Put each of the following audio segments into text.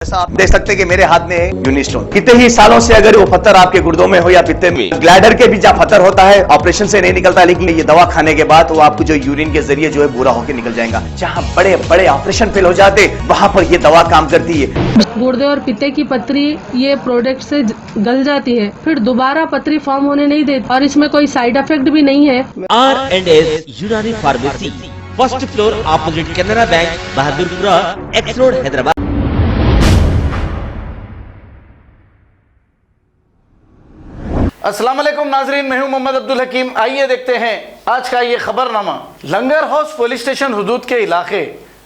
जैसा आप देख सकते हैं कि मेरे हाथ में है यूनिस्टोन। कितने ही सालों से अगर वो पत्थर आपके गुर्दों में हो या पित्ते में, ग्लैडर के भी जहाँ पत्थर होता है ऑपरेशन से नहीं निकलता, लेकिन ये दवा खाने के बाद वो आपको जो यूरिन के जरिए जो है बुरा होकर निकल जाएगा। जहाँ बड़े बड़े ऑपरेशन फेल हो जाते वहां पर ये दवा काम करती है। गुर्दे और पित्ते की पथरी ये प्रोडक्ट से गल जाती है, फिर दोबारा पथरी फॉर्म होने नहीं देती और इसमें कोई साइड इफेक्ट भी नहीं है। R&S यूनानी pharmacy, first floor opposite Canara bank, Bahadurpura, x road, Hyderabad. अस्सलाम वालेकुम नाजरीन, मैं हूं मोहम्मद अब्दुल हकीम। आइए देखते हैं आज का ये खबरनामा। लंगर हाउस पुलिस स्टेशन हुदूद के इलाके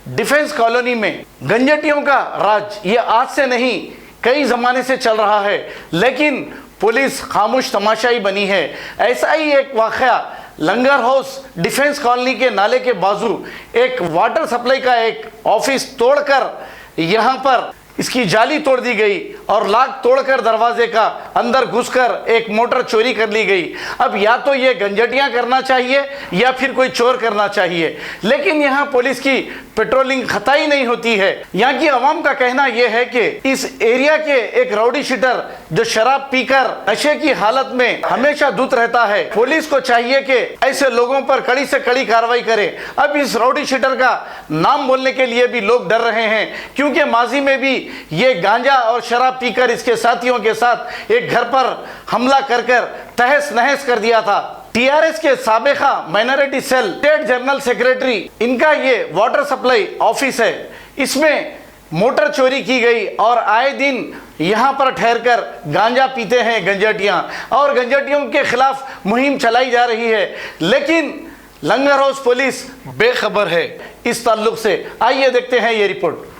डिफेंस कॉलोनी में गंजटियों का राज ये आज से नहीं कई जमाने से चल रहा है, लेकिन पुलिस खामोश तमाशाई बनी है। ऐसा ही एक वाकया लंगर हाउस डिफेंस कॉलोनी के नाले के बाजू एक वाटर सप्लाई का एक ऑफिस तोड़कर यहाँ पर इसकी जाली तोड़ दी गई और लॉक तोड़कर दरवाजे का अंदर घुसकर एक मोटर चोरी कर ली गई। अब या तो ये गंजटियां करना चाहिए या फिर कोई चोर करना चाहिए, लेकिन यहाँ पुलिस की पेट्रोलिंग खताई नहीं होती है। यहाँ की आवाम का कहना यह है कि इस एरिया के एक राउडी शीटर जो शराब पीकर नशे की हालत में हमेशा धुत रहता है, पुलिस को चाहिए कि ऐसे लोगों पर कड़ी से कड़ी कार्रवाई करे। अब इस राउडी शीटर का नाम बोलने के लिए भी लोग डर रहे हैं, क्योंकि माजी में भी ये गांजा और शराब पीकर इसके साथियों के साथ एक घर पर हमला कर तहस नहस कर दिया था। टीआरएस के साबिका minority cell state general secretary, इनका ये वाटर सप्लाई ऑफिस है। इसमें मोटर चोरी की गई और आए दिन यहाँ पर ठहरकर गांजा पीते हैं गंजटियां, और गंजटियों के खिलाफ मुहिम चलाई जा रही है, लेकिन लंगर हाउस पुलिस बेखबर है इस ताल्लुक से। आइए देखते हैं ये रिपोर्ट।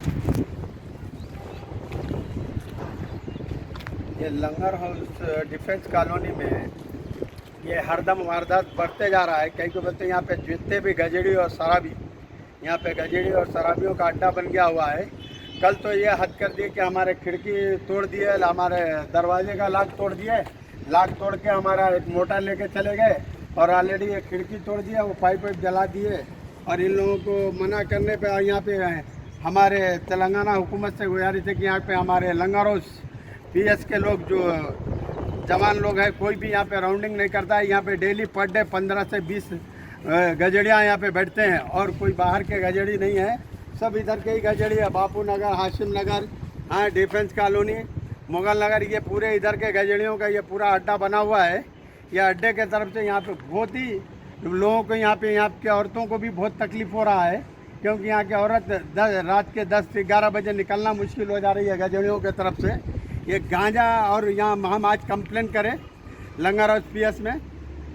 ये लंगर हाउस डिफेंस कॉलोनी में ये हरदम वारदात बढ़ते जा रहा है। कई को बोलते हैं यहाँ पे जितने भी गजेड़ी और शराबी, यहाँ पे गजेड़ी और शराबियों का अड्डा बन गया हुआ है। कल तो ये हद कर दिए कि हमारे खिड़की तोड़ दिए, हमारे दरवाजे का लॉक तोड़ दिए, लॉक तोड़ के हमारा एक मोटर लेके चले गए और ऑलरेडी ये खिड़की तोड़ दिया, वो पाइप जला दिए। और इन लोगों को मना करने पर यहाँ पे हमारे तेलंगाना हुकूमत से गुजारिश है कि यहाँ पे हमारे लंगर हाउस पीएस के लोग जो जवान लोग हैं, कोई भी यहाँ पे राउंडिंग नहीं करता है। यहाँ पे डेली पर डे 15 से 20 गजड़ियाँ यहाँ पे बैठते हैं और कोई बाहर के गजड़ी नहीं है, सब इधर के ही गजड़ी है। बापू नगर, हाशिम नगर, हाँ डिफेंस कॉलोनी, मुगल नगर, ये पूरे इधर के गजड़ियों का ये पूरा अड्डा बना हुआ है। ये अड्डे के तरफ से यहाँ पे बहुत ही लोगों को यहाँ के औरतों को भी बहुत तकलीफ हो रहा है, क्योंकि यहाँ की औरत रात के 10 से 11 बजे निकलना मुश्किल हो जा रही है गजड़ियों के तरफ से। ये गांजा और यहाँ हम आज कंप्लेन करें लंगर हाउस पीएस में।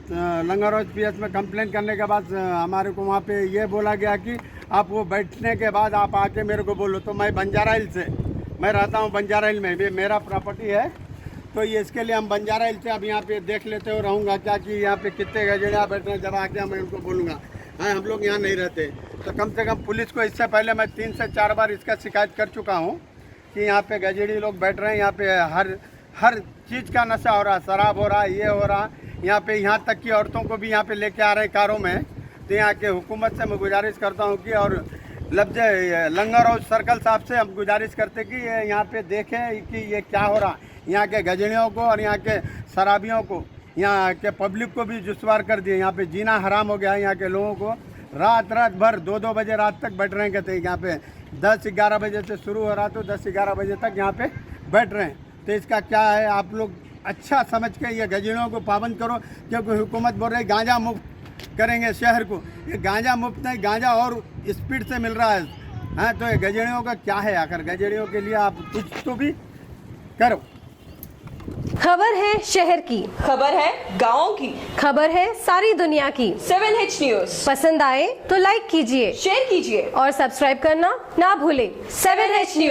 लंगर हाउस पीएस में कंप्लेन करने के बाद हमारे को वहाँ पे ये बोला गया कि आप वो बैठने के बाद आप आके मेरे को बोलो। तो मैं बंजारा हिल से, मैं रहता हूँ बंजारा हिल में, ये मेरा प्रॉपर्टी है, तो ये इसके लिए हम बंजारा हिल से अब यहाँ पे देख लेते हो रहूँगा क्या कि यहाँ पे कितने गजड़ियाँ बैठ रहे हैं। जब आके मैं उनको बोलूँगा, हाँ हम लोग यहाँ नहीं रहते। तो कम से कम पुलिस को इससे पहले मैं 3 से 4 बार इसका शिकायत कर चुका हूँ कि यहाँ पे गजेड़ी लोग बैठ रहे हैं, यहाँ पे हर चीज़ का नशा हो रहा, शराब हो रहा, ये हो रहा। यहाँ पे यहाँ तक कि औरतों को भी यहाँ पे लेके आ रहे हैं कारों में। तो यहाँ के हुकूमत से मैं गुजारिश करता हूँ कि, और लफ्ज लंगर हाउस सर्कल साहब से हम गुजारिश करते कि ये यहाँ पे देखें कि ये क्या हो रहा। यहाँ के गजड़ियों को और यहाँ के शराबियों को, यहाँ के पब्लिक को भी दुश्वार कर दिए। यहाँ पे जीना हराम हो गया है। यहाँ के लोगों को रात भर 2-2 बजे रात तक बैठ रहे हैं। कहते हैं यहाँ पे 10-11 बजे से शुरू हो रहा तो 10-11 बजे तक यहाँ पे बैठ रहे हैं। तो इसका क्या है, आप लोग अच्छा समझ के ये गजड़ियों को पाबंद करो, क्योंकि हुकूमत बोल रही गांजा मुक्त करेंगे शहर को। ये गांजा मुक्त नहीं, गांजा और स्पीड से मिल रहा है। हाँ, तो ये गजड़ियों का क्या है, आखिर गजड़ियों के लिए आप कुछ तो भी करो। खबर है शहर की, खबर है गाँव की, खबर है सारी दुनिया की। 7H न्यूज पसंद आए तो लाइक कीजिए, शेयर कीजिए और सब्सक्राइब करना ना भूलें। 7H news.